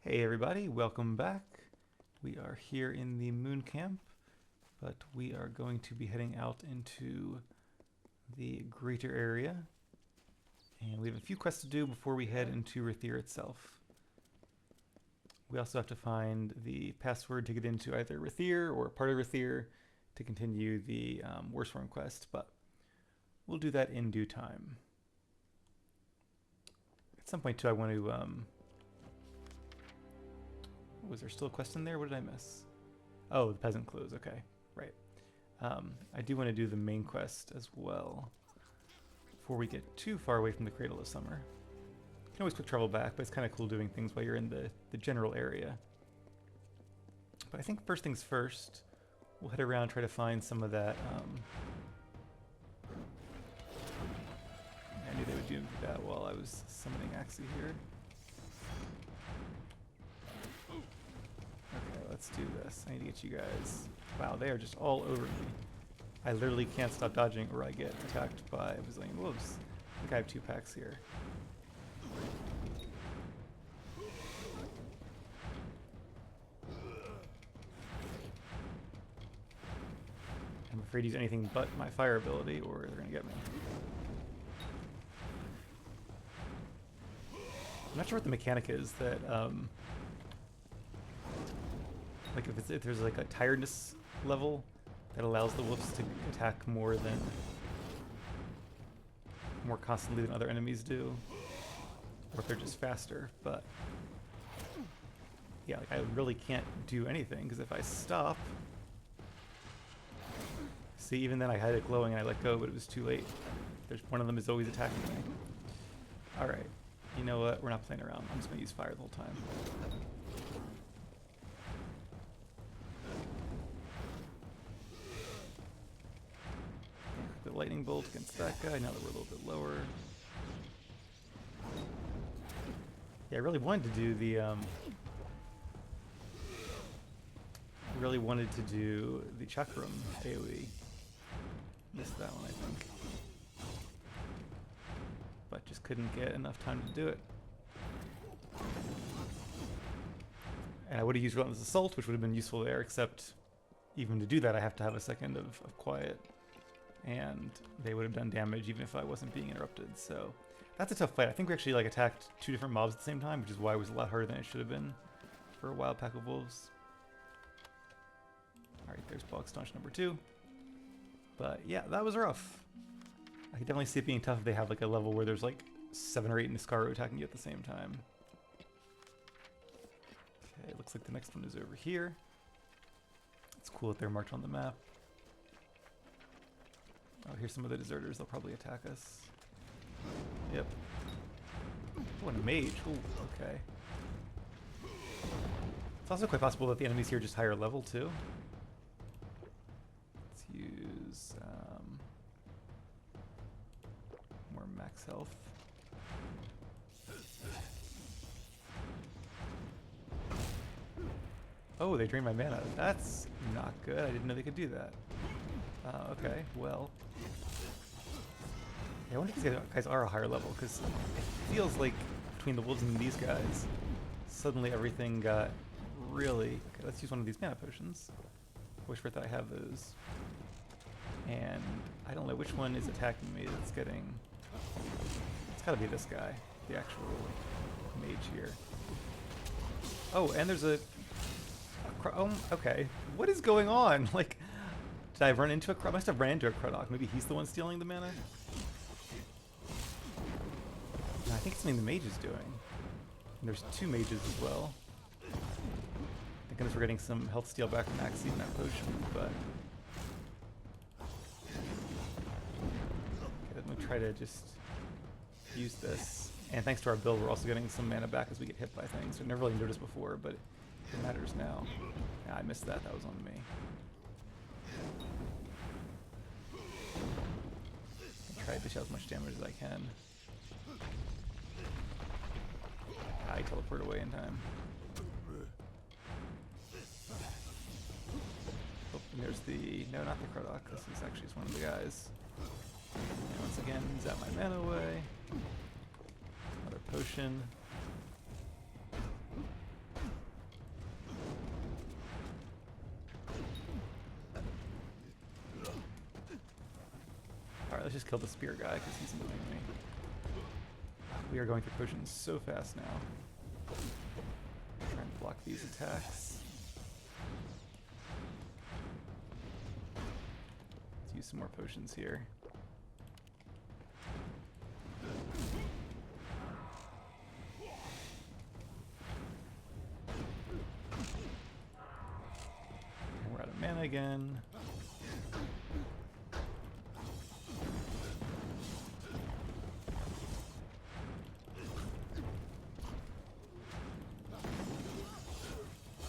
Hey everybody, welcome back. We are here in the moon camp, but we are going to be heading out into the greater area. And we have a few quests to do before we head into Rathir itself. We also have to find the password to get into either Rathir or part of Rathir to continue the Warsworn quest, but we'll do that in due time. At some point too I want to was there still a quest in there? What did I miss? Oh, the peasant clothes. Okay, right. I do want to do the main quest as well before we get too far away from the Cradle of Summer. You can always quick travel back, but it's kind of cool doing things while you're in the general area. But I think first things first, we'll head around and try to find some of that. I knew they would do that while I was summoning Axie here. Let's do this. I need to get you guys. Wow, they are just all over me. I literally can't stop dodging or I get attacked by a bazillion wolves. I think I have 2 packs here. I'm afraid to use anything but my fire ability or they're going to get me. I'm not sure what the mechanic is that like if there's like a tiredness level that allows the wolves to attack more constantly than other enemies do, or if they're just faster. But yeah, like I really can't do anything because if I stop, see, even then I had it glowing and I let go, but it was too late. There's one of them is always attacking me. All right, you know what? We're not playing around. I'm just gonna use fire the whole time. Lightning bolt against that guy now that we're a little bit lower. Yeah, I really wanted to do the Chakram AoE. Missed that one, I think. But just couldn't get enough time to do it. And I would have used Relentless Assault, which would have been useful there, except even to do that I have to have a second of quiet. And they would have done damage even if I wasn't being interrupted, so that's a tough fight. I think we actually like attacked 2 different mobs at the same time, which is why it was a lot harder than it should have been for a wild pack of wolves. Alright, there's Bog Staunch number 2. But yeah, that was rough. I can definitely see it being tough if they have like a level where there's like 7 or 8 Niskaru attacking you at the same time. Okay, looks like the next one is over here. It's cool that they're marked on the map. Oh, here's some of the deserters. They'll probably attack us. Yep. Oh, and a mage. Ooh, okay. It's also quite possible that the enemies here are just higher level, too. Let's use more max health. Oh, they drained my mana. That's not good. I didn't know they could do that. Okay, well. Yeah, I wonder if these guys are a higher level, because it feels like between the wolves and these guys, suddenly everything got really... Okay, let's use one of these mana potions. Wish for that I have those. And I don't know which one is attacking me that's getting... It's gotta be this guy, the actual mage here. Oh, and there's a oh, okay. What is going on? Like... Did I run into I must have ran into a Kradok. Maybe he's the one stealing the mana? No, I think it's something the mage is doing. And there's 2 mages as well. Thank goodness we're getting some health steal back from Axie in that potion, but... Okay, let me try to just use this. And thanks to our build, we're also getting some mana back as we get hit by things. I never really noticed before, but it matters now. Yeah, I missed that. That was on me. Try to dish out as much damage as I can. I teleport away in time. Oh, and there's the... No, not the Kradok. This is actually just one of the guys. And once again, zap my mana away. Another potion. Alright, let's just kill the spear guy because he's annoying me. We are going through potions so fast now. Trying to block these attacks. Let's use some more potions here. And we're out of mana again.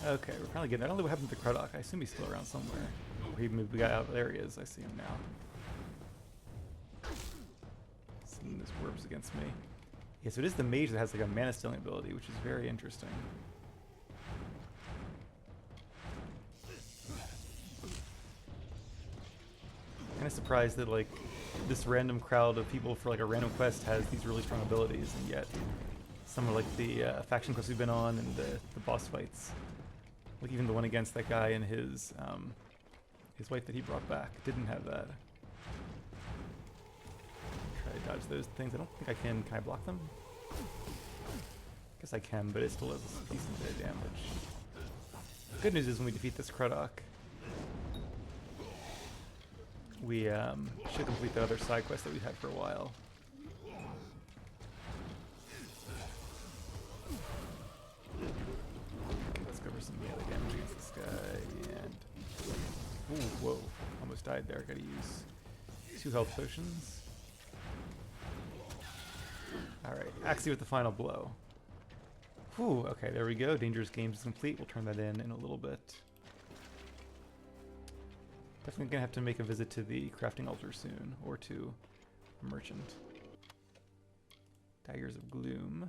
Okay, we're finally getting. I don't know what happened to Kradok. I assume he's still around somewhere. Or he moved. We got out. There he is. I see him now. Seeing this warps against me. Yeah, so it is the mage that has like a mana stealing ability, which is very interesting. Kind of surprised that like this random crowd of people for like a random quest has these really strong abilities, and yet some of like the faction quests we've been on and the boss fights. Like even the one against that guy and his wife that he brought back didn't have that. Try to dodge those things. I don't think I can. Can I block them? Guess I can, but it still does a decent bit of damage. Good news is when we defeat this Kradok, we should complete that other side quest that we had for a while. Some melee damage against this guy, and ooh, whoa, almost died there. Gotta use 2 health potions. Alright, Axie with the final blow. Whew, okay, there we go. Dangerous Games is complete. We'll turn that in a little bit. Definitely gonna have to make a visit to the crafting altar soon, or to a merchant. Daggers of Gloom.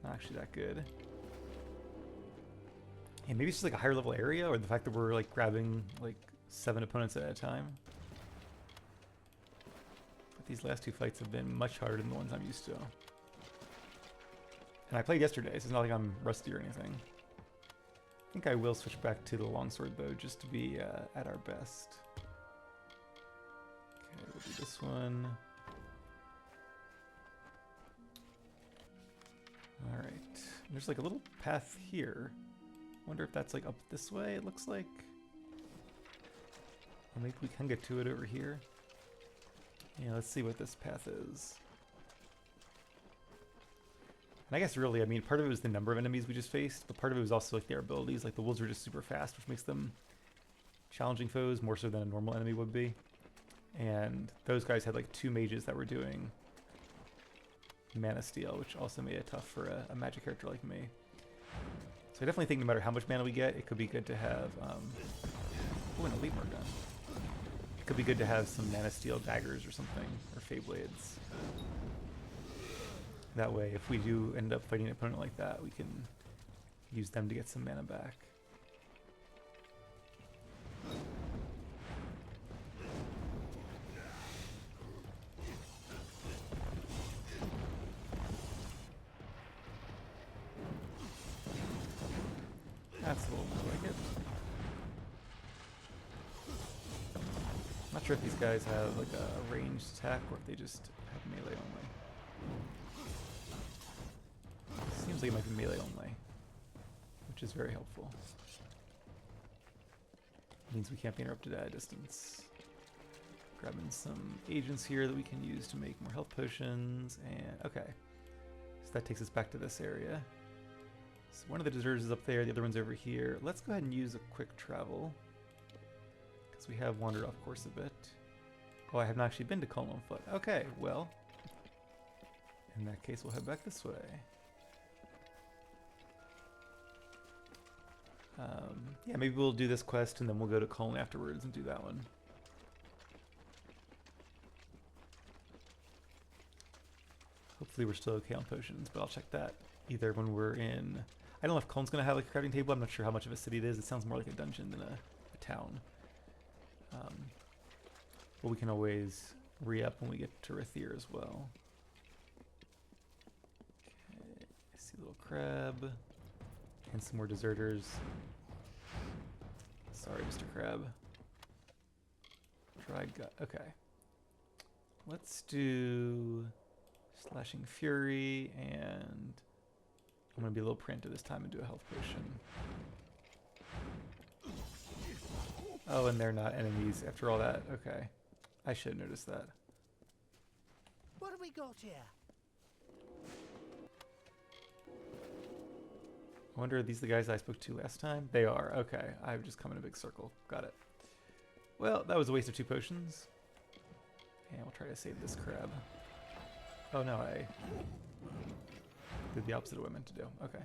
Not actually that good. Yeah, maybe it's just like a higher level area, or the fact that we're like grabbing like 7 opponents at a time. But these last 2 fights have been much harder than the ones I'm used to. And I played yesterday, so it's not like I'm rusty or anything. I think I will switch back to the longsword though, just to be at our best. Okay, we'll do this one. Alright, there's like a little path here. Wonder if that's like up this way, it looks like. Or maybe we can get to it over here. Yeah, let's see what this path is. And I guess really, I mean, part of it was the number of enemies we just faced, but part of it was also like their abilities. Like the wolves are just super fast, which makes them challenging foes, more so than a normal enemy would be. And those guys had like 2 mages that were doing mana steal, which also made it tough for a magic character like me. So I definitely think no matter how much mana we get, it could be good to have, oh, and a Lemur gun. It could be good to have some mana steel daggers or something, or Fey Blades. That way, if we do end up fighting an opponent like that, we can use them to get some mana back. That's a little more like it. Not sure if these guys have like a ranged attack or if they just have melee only. Seems like it might be melee only, which is very helpful. Means we can't be interrupted at a distance. Grabbing some agents here that we can use to make more health potions, and okay. So that takes us back to this area. So one of the deserters is up there, the other one's over here. Let's go ahead and use a quick travel, because we have wandered off course a bit. Oh, I have not actually been to Culm on foot. Okay, well, in that case we'll head back this way. Yeah, maybe we'll do this quest and then we'll go to Culm afterwards and do that one. Hopefully we're still okay on potions, but I'll check that either when we're in... I don't know if Culm's going to have like a crafting table. I'm not sure how much of a city it is. It sounds more like a dungeon than a town. But we can always re-up when we get to Rathir as well. Okay, I see a little crab. And some more deserters. Sorry, Mr. Crab. Dried gut. Okay. Let's do Slashing Fury, and I'm going to be a little preemptive this time and do a health potion. Oh, and they're not enemies after all that. Okay. I should have noticed that. What have we got here? I wonder, are these the guys I spoke to last time? They are. Okay. I've just come in a big circle. Got it. Well, that was a waste of 2 potions. And we'll try to save this crab. Oh no, I did the opposite of what I meant to do. Okay.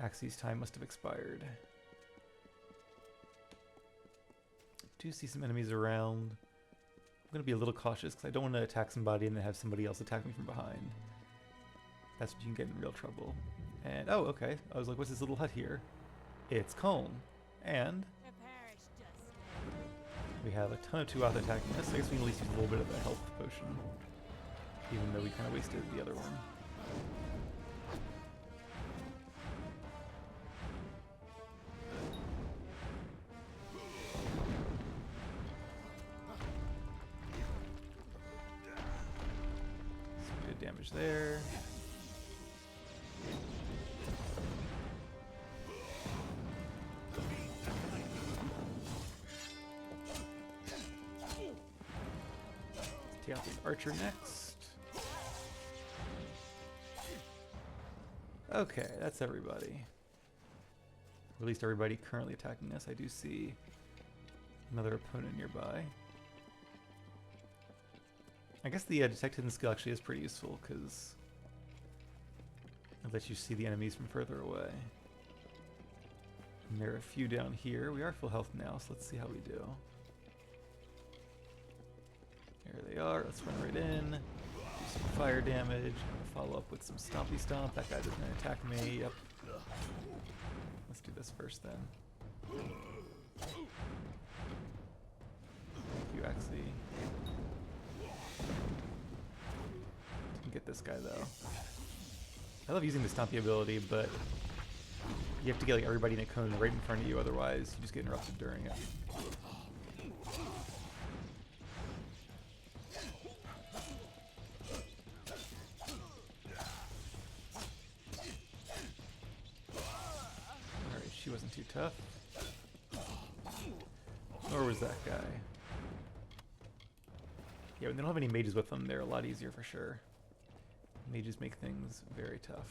Axie's time must have expired. Do see some enemies around. I'm going to be a little cautious because I don't want to attack somebody and then have somebody else attack me from behind. That's when you can get in real trouble. And, oh, okay. I was like, what's this little hut here? It's Colm. And we have a ton of Tuatha attacking us. I guess we can at least use a little bit of a health potion. Even though we kind of wasted the other one. Some good damage there. Take out the archer next. Okay, that's everybody. Or at least everybody currently attacking us. I do see another opponent nearby. I guess the detect hidden skill actually is pretty useful because it lets you see the enemies from further away. And there are a few down here. We are full health now, so let's see how we do. There they are. Let's run right in. Do some fire damage. Follow up with some stompy stomp. That guy doesn't attack me. Yep. Let's do this first then. Thank you, Axie. Didn't get this guy though. I love using the stompy ability, but you have to get like everybody in a cone right in front of you, otherwise you just get interrupted during it. She wasn't too tough. Nor was that guy. Yeah, when they don't have any mages with them, they're a lot easier for sure. Mages make things very tough.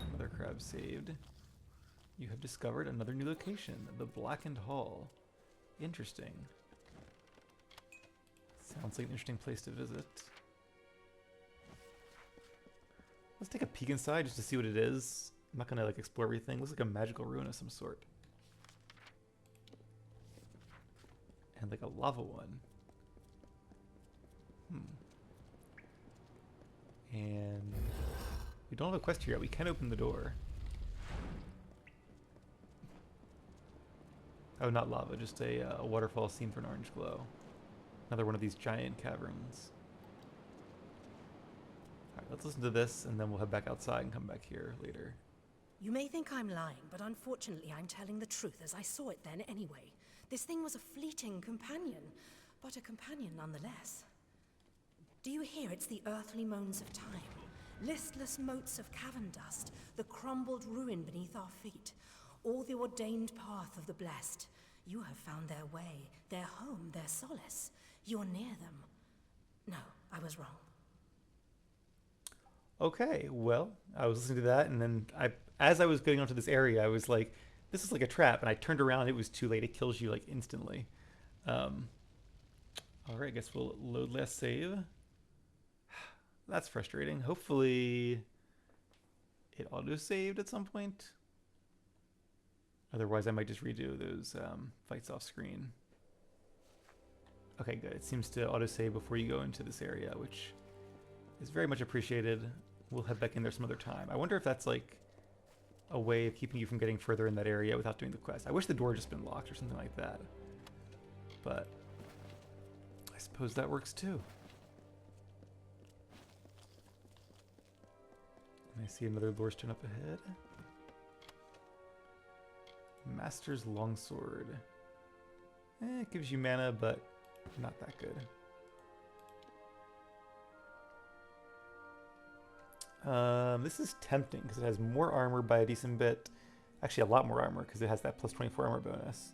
Another crab saved. You have discovered another new location, the Blackened Hall. Interesting. Sounds like an interesting place to visit. Let's take a peek inside just to see what it is. I'm not gonna like explore everything. Looks like a magical ruin of some sort. And like a lava one. And we don't have a quest here yet. We can open the door. Oh, not lava, just a waterfall seen for an orange glow. Another one of these giant caverns. Alright, let's listen to this and then we'll head back outside and come back here later. You may think I'm lying, but unfortunately I'm telling the truth as I saw it then anyway. This thing was a fleeting companion, but a companion nonetheless. Do you hear? It's the earthly moans of time. Listless motes of cavern dust, the crumbled ruin beneath our feet. All the ordained path of the blessed. You have found their way, their home, their solace. You're near them. No, I was wrong. Okay, well, I was listening to that, and then as I was getting onto this area, I was like, this is like a trap, and I turned around, it was too late. It kills you like instantly. Alright, I guess we'll load last save. That's frustrating. Hopefully it auto-saved at some point. Otherwise, I might just redo those fights off screen. Okay, good. It seems to auto-save before you go into this area, which is very much appreciated. We'll head back in there some other time. I wonder if that's like a way of keeping you from getting further in that area without doing the quest. I wish the door had just been locked or something like that. But I suppose that works too. And I see another Lordstone up ahead. Master's Longsword. It gives you mana, but Not that good. This is tempting because it has more armor by a decent bit. Actually, a lot more armor because it has that plus 24 armor bonus.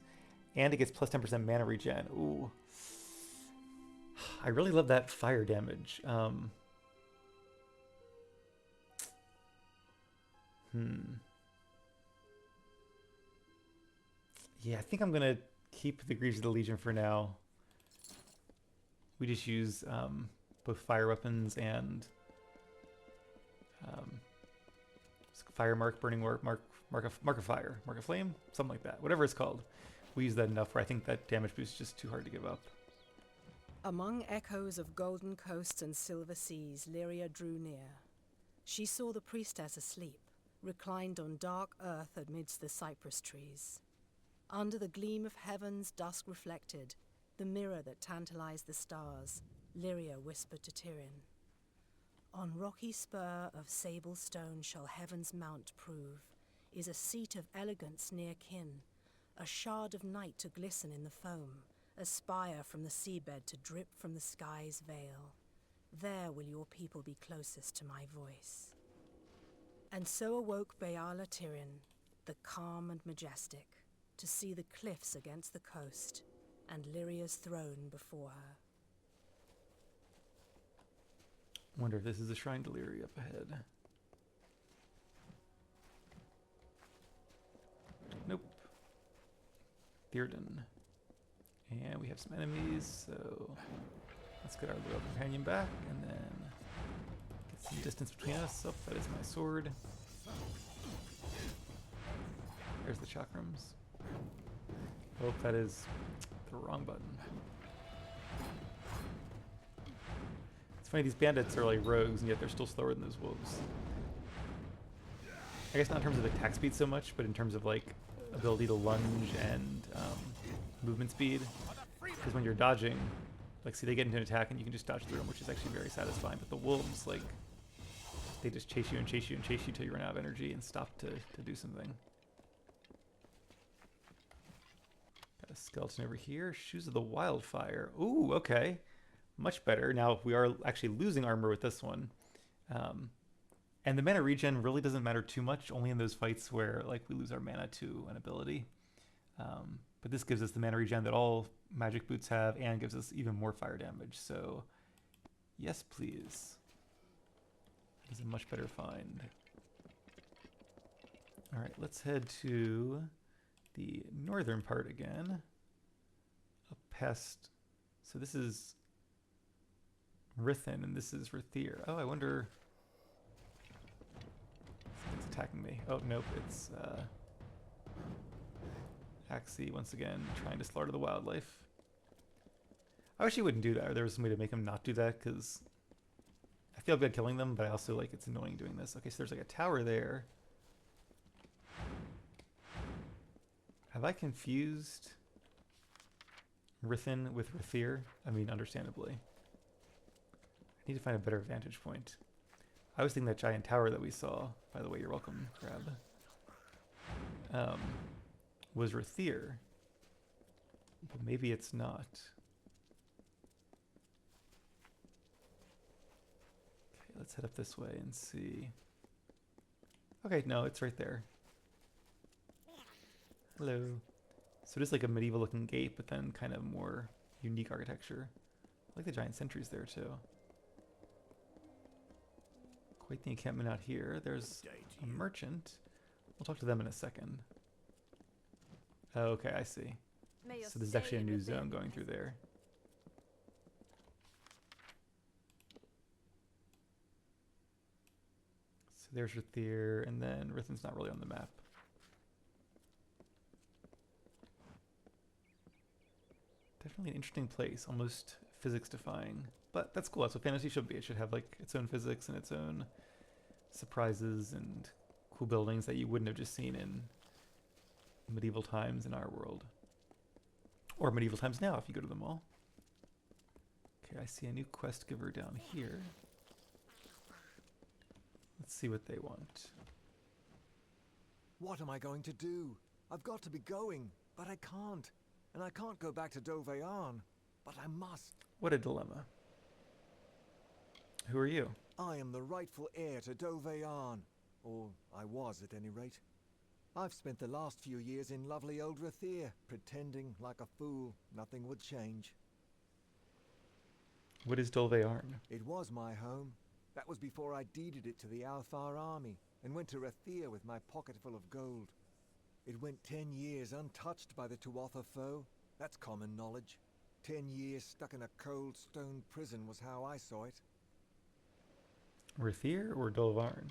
And it gets plus 10% mana regen. Ooh. I really love that fire damage. Yeah, I think I'm going to keep the Greaves of the Legion for now. We just use both fire weapons and fire mark, burning mark of fire, mark of flame, something like that. Whatever it's called. We use that enough where I think that damage boost is just too hard to give up. Among echoes of golden coasts and silver seas, Lyria drew near. She saw the priestess asleep, reclined on dark earth amidst the cypress trees. Under the gleam of heaven's dusk reflected, the mirror that tantalized the stars, Lyria whispered to Tyrion, "On rocky spur of sable stone shall heaven's mount prove, is a seat of elegance near kin, a shard of night to glisten in the foam, a spire from the seabed to drip from the sky's veil. There will your people be closest to my voice." And so awoke Beala Tyrion, the calm and majestic, to see the cliffs against the coast, and Lyria's throne before her. Wonder if this is a shrine to Lyria up ahead. Nope. Theoden. And we have some enemies, so let's get our little companion back and then get some distance between us. Oh, that is my sword. There's the chakrams. Oh, that is the wrong button. It's funny, these bandits are like rogues, and yet they're still slower than those wolves. I guess not in terms of attack speed so much, but in terms of like ability to lunge and movement speed. Because when you're dodging, like, see, they get into an attack and you can just dodge through them, which is actually very satisfying. But the wolves, like, they just chase you and chase you and chase you till you run out of energy and stop to do something. Got a skeleton over here. Shoes of the Wildfire. Ooh, okay. Much better. Now, we are actually losing armor with this one. And the mana regen really doesn't matter too much, only in those fights where, like, we lose our mana to an ability. But this gives us the mana regen that all magic boots have and gives us even more fire damage. So, yes, please. This is a much better find. All right, let's head to the northern part again. Up past... So this is Rithin, and this is Rathir. Oh, I wonder... It's attacking me. Oh, nope, it's... Axie, once again, trying to slaughter the wildlife. I wish he wouldn't do that, or there was some way to make him not do that, because I feel good killing them, but I also, like, it's annoying doing this. Okay, so there's, like, a tower there. Have I confused Rithin with Rathir? I mean, understandably. I need to find a better vantage point. I was thinking that giant tower that we saw, by the way, you're welcome, Grab, was Rathir, but maybe it's not. Okay, let's head up this way and see. Okay, no, it's right there. Hello. So just like a medieval looking gate, but then kind of more unique architecture. I like the giant sentries there too. Quite the encampment out here. There's a merchant. We'll talk to them in a second. Oh, okay, I see. So there's actually a new zone going through there. So there's Rathir, and then Rithin's not really on the map. Definitely an interesting place, almost physics-defying. But that's cool, that's what fantasy should be. It should have like its own physics and its own surprises and cool buildings that you wouldn't have just seen in medieval times in our world. Or medieval times now, if you go to the mall. Okay, I see a new quest giver down here. Let's see what they want. What am I going to do? I've got to be going, but I can't. And I can't go back to Doveyan. but I must. What a dilemma. Who are you? I am the rightful heir to Doveyan, or I was at any rate. I've spent the last few years in lovely old Rathir, pretending like a fool nothing would change. What is Dolvearn? It was my home. That was before I deeded it to the Althar army and went to Rathir with my pocket full of gold. It went 10 years untouched by the Tuatha foe. That's common knowledge. 10 years stuck in a cold stone prison was how I saw it. Rathir or Dolvarn?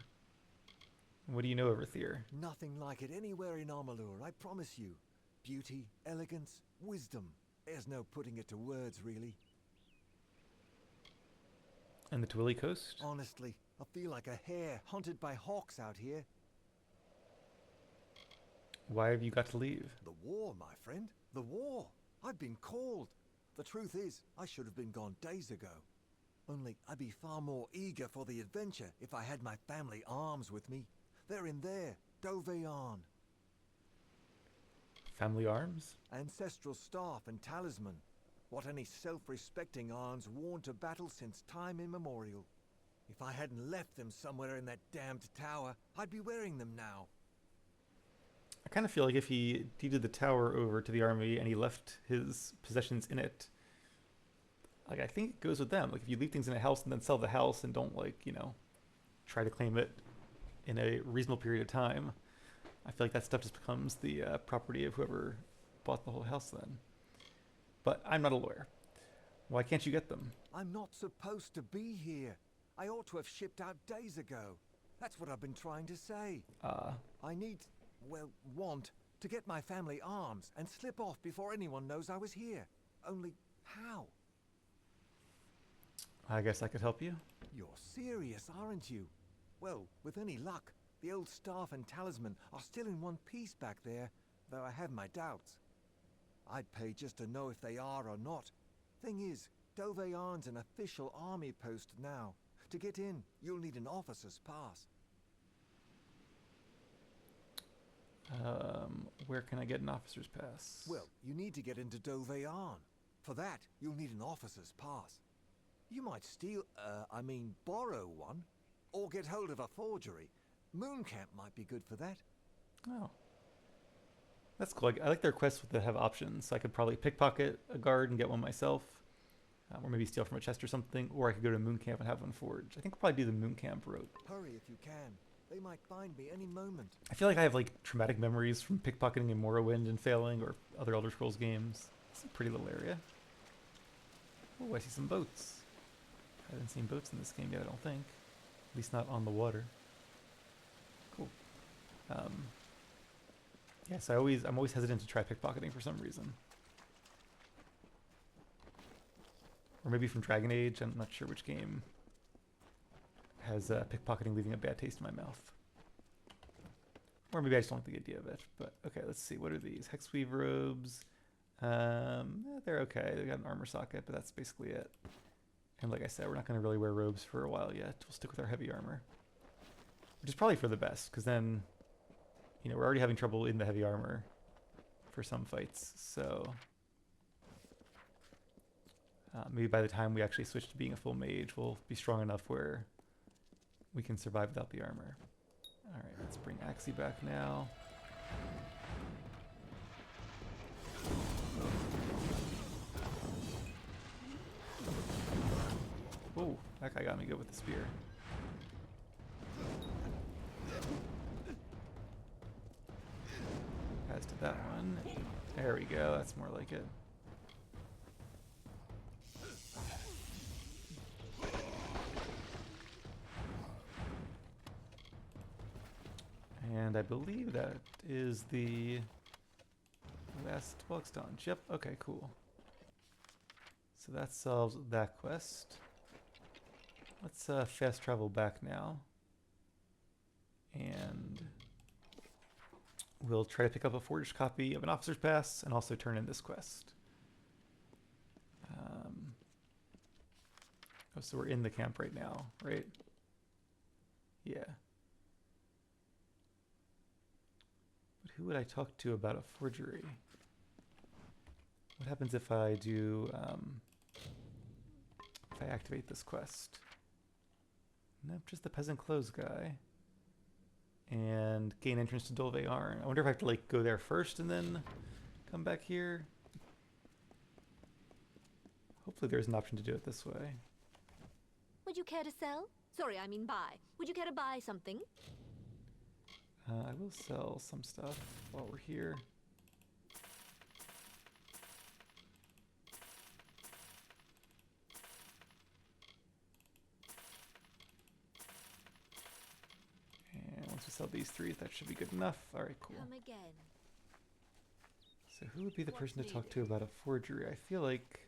What do you know of Rathir? Nothing like it anywhere in Amalur, I promise you. Beauty, elegance, wisdom. There's no putting it to words, really. And the Tywili coast? Honestly, I feel like a hare hunted by hawks out here. Why have you got to leave? The war, my friend. The war. I've been called. The truth is, I should have been gone days ago. Only I'd be far more eager for the adventure if I had my family arms with me. They're in there, Doveyan. Family arms? Ancestral staff and talisman. What any self-respecting Arn's worn to battle since time immemorial. If I hadn't left them somewhere in that damned tower, I'd be wearing them now. I kind of feel like if he deeded the tower over to the army and he left his possessions in it, like, I think it goes with them. Like, if you leave things in a house and then sell the house and don't, like, you know, try to claim it in a reasonable period of time, I feel like that stuff just becomes the property of whoever bought the whole house then. But I'm not a lawyer. Why can't you get them? I'm not supposed to be here. I ought to have shipped out days ago. That's what I've been trying to say. I need, well, want to get my family arms and slip off before anyone knows I was here. Only how? I guess I could help you. You're serious, aren't you? Well, with any luck, the old staff and talisman are still in one piece back there, though I have my doubts. I'd pay just to know if they are or not. Thing is, Doveyan's an official army post now. To get in, you'll need an officer's pass. Where can I get an officer's pass? Well, you need to get into Doveyan. For that, you'll need an officer's pass. You might steal, borrow one, or get hold of a forgery. Mooncamp might be good for that. Oh. That's cool. I like their quests that have options. So I could probably pickpocket a guard and get one myself. Or maybe steal from a chest or something. Or I could go to Mooncamp and have one forged. I think we'll probably do the Mooncamp route. Hurry if you can. They might find me any moment. I feel like I have like traumatic memories from pickpocketing in Morrowind and failing, or other Elder Scrolls games. It's a pretty little area. Oh, I see some boats. I haven't seen boats in this game yet, I don't think. At least not on the water. Cool. Yeah, so I'm always hesitant to try pickpocketing for some reason. Or maybe from Dragon Age, I'm not sure which game has pickpocketing leaving a bad taste in my mouth. Or maybe I just don't like the idea of it. But okay, let's see. What are these? Hexweave robes. They're okay. They got an armor socket, but that's basically it. And like I said, we're not going to really wear robes for a while yet. We'll stick with our heavy armor. Which is probably for the best, because then, you know, we're already having trouble in the heavy armor for some fights. So maybe by the time we actually switch to being a full mage, we'll be strong enough where we can survive without the armor. Alright, let's bring Axie back now. Oh, that guy got me good with the spear. As to that one. There we go, that's more like it. And I believe that is the last Bogstone. Yep, okay, cool. So that solves that quest. Let's fast travel back now. And we'll try to pick up a forged copy of an officer's pass and also turn in this quest. Oh, so we're in the camp right now, right? Yeah. But who would I talk to about a forgery? What happens if I do, if I activate this quest? Nope, just the peasant clothes guy. And gain entrance to Dolve Arn. I wonder if I have to like go there first and then come back here. Hopefully there's an option to do it this way. Would you care to sell? Sorry, I mean buy. Would you care to buy something? I will sell some stuff while we're here. And once we sell these three, that should be good enough. All right, cool. Come again. So who would be the What's person to talk to needed? about a forgery? I feel like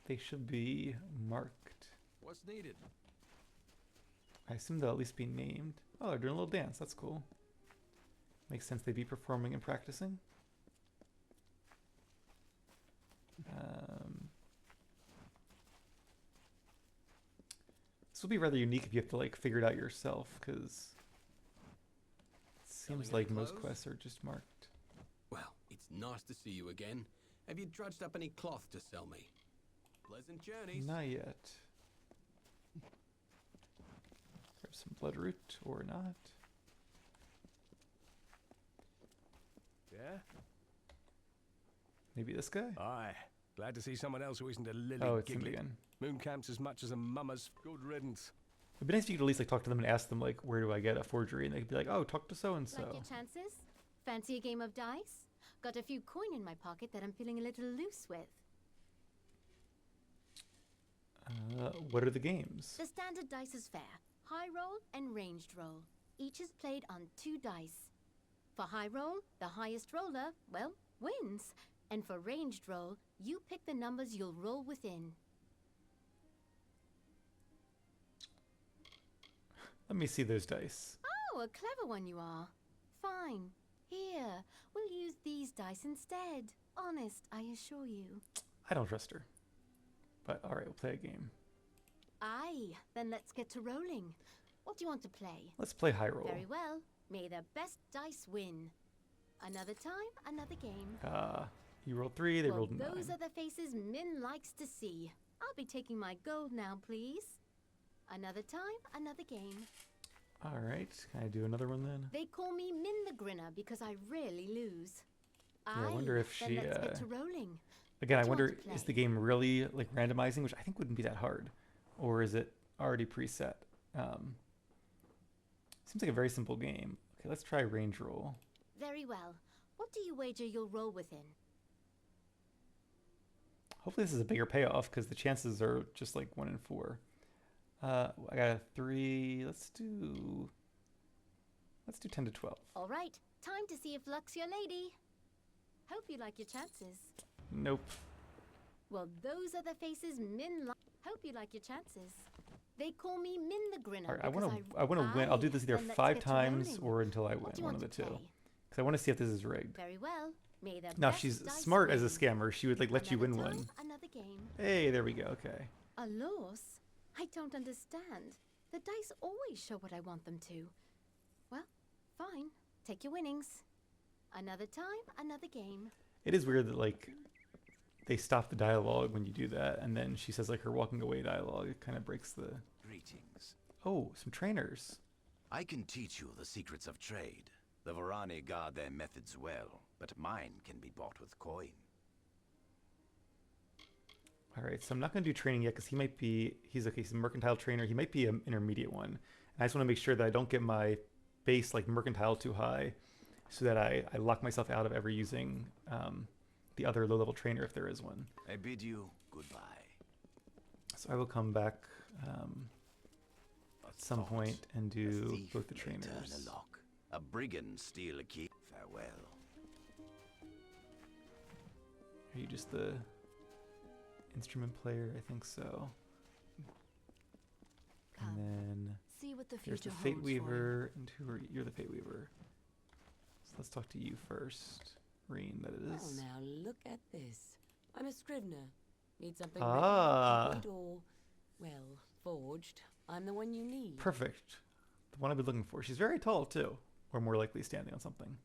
they should be marked. What's needed? I assume they'll at least be named. Oh, they're doing a little dance. That's cool. Makes sense they'd be performing and practicing. This will be rather unique if you have to like figure it out yourself, because it seems Selling like any most clothes? quests are just marked. Well, it's nice to see you again. Have you drudged up any cloth to sell me? Pleasant journeys. Not yet. Grab some bloodroot or not. Yeah? Maybe this guy? Aye. Glad to see someone else who isn't a lily Oh, it's him giggling. again. Moon camps as much as a mama's. Good riddance. It'd be nice if you could at least like talk to them and ask them like, where do I get a forgery? And they could be like, oh, talk to so and Like so. your chances? Fancy a game of dice? Got a few coin in my pocket that I'm feeling a little loose with. What are the games? The standard dice is fair. High roll and ranged roll. Each is played on 2 dice. For high roll, the highest roller, well, wins. And for ranged roll, you pick the numbers you'll roll within. Let me see those dice. Oh, a clever one you are. Fine. Here, we'll use these dice instead. Honest, I assure you. I don't trust her. But alright, we'll play a game. Aye, then let's get to rolling. What do you want to play? Let's play high roll. Very well. May the best dice win. Another time, another game. You rolled 3, they Well, rolled 9. those are the faces Min likes to see. I'll be taking my gold now, please. Another time, another game. Alright, can I do another one then? They call me Min the Grinner because I rarely lose. Yeah, I wonder if then she, let's get to rolling. Again, I What do you want wonder, to is the play? game really like randomizing, which I think wouldn't be that hard? Or is it already preset? Seems like a very simple game. Okay, let's try range roll. Very well. What do you wager you'll roll within? Hopefully this is a bigger payoff because the chances are just like 1 in 4. I got a 3. Let's do 10 to 12. All right, time to see if luck's your lady. Hope you like your chances. Nope. Well, those are the faces Min like. Hope you like your chances. They call me Min the Grinner. All right, I because want to win. I'll do this either then let's 5 get to times rolling. or until I win, What do you one want of the to two. play? Because I want to see if this is rigged. Very well. May the Now, if best she's dice smart as a win. scammer, she would like let you Another win time, one. Another game. Hey, there we go. Okay. A loss? I don't understand. The dice always show what I want them to. Well, fine. Take your winnings. Another time, another game. It is weird that like they stop the dialogue when you do that, and then she says like her walking away dialogue. It kind of breaks the. Greetings. Oh, some trainers. I can teach you the secrets of trade. The Varani guard their methods well, but mine can be bought with coin. All right, so I'm not going to do training yet because he's a mercantile trainer. He might be an intermediate one. And I just want to make sure that I don't get my base like mercantile too high so that I lock myself out of ever using the other low-level trainer if there is one. I bid you goodbye. So I will come back A at some thought, point and a do thief both the may trainers. turn a lock, a brigand steal a key. Farewell. Are you just the instrument player? I think so. Come. And then See what the here's future the Fate holds for you. Weaver, and who are you? You're the Fate Weaver. So let's talk to you first. Reen, that Well, is. now look at this. I'm a scrivener. Need something Ah. written, copied, or, well, forged. I'm the one you need. Perfect. The one I've been looking for. She's very tall, too. Or more likely standing on something.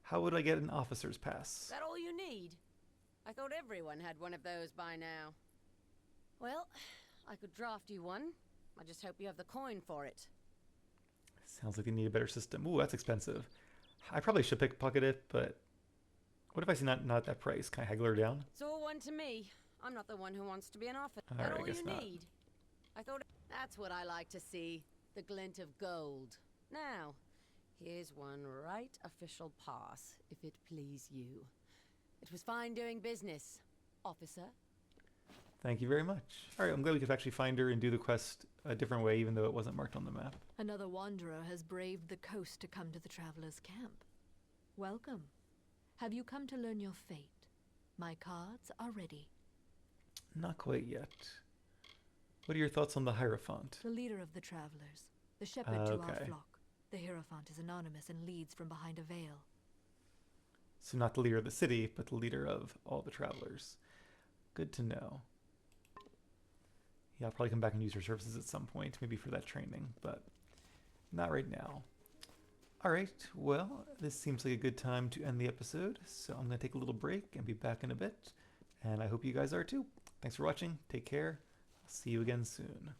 How would I get an officer's Is pass? that all you need? I thought everyone had one of those by now. Well, I could draft you one. I just hope you have the coin for it. Sounds like they need a better system. Ooh, that's expensive. I probably should pickpocket it, but what if I see not at that price? Can I haggle her down? It's all one to me. I'm not the one who wants to be an officer. All right, That I all guess you not. need? I thought that's what I like to see. The glint of gold. Now, here's one right official pass, if it please you. It was fine doing business, officer. Thank you very much. All right, I'm glad we could actually find her and do the quest a different way, even though it wasn't marked on the map. Another wanderer has braved the coast to come to the traveler's camp. Welcome. Have you come to learn your fate? My cards are ready. Not quite yet. What are your thoughts on the Hierophant? The leader of the travelers, the shepherd to our Okay. flock. The Hierophant is anonymous and leads from behind a veil. So not the leader of the city, but the leader of all the travelers. Good to know. Yeah, I'll probably come back and use her services at some point, maybe for that training, but not right now. All right, well, this seems like a good time to end the episode, so I'm going to take a little break and be back in a bit, and I hope you guys are too. Thanks for watching. Take care. I'll see you again soon.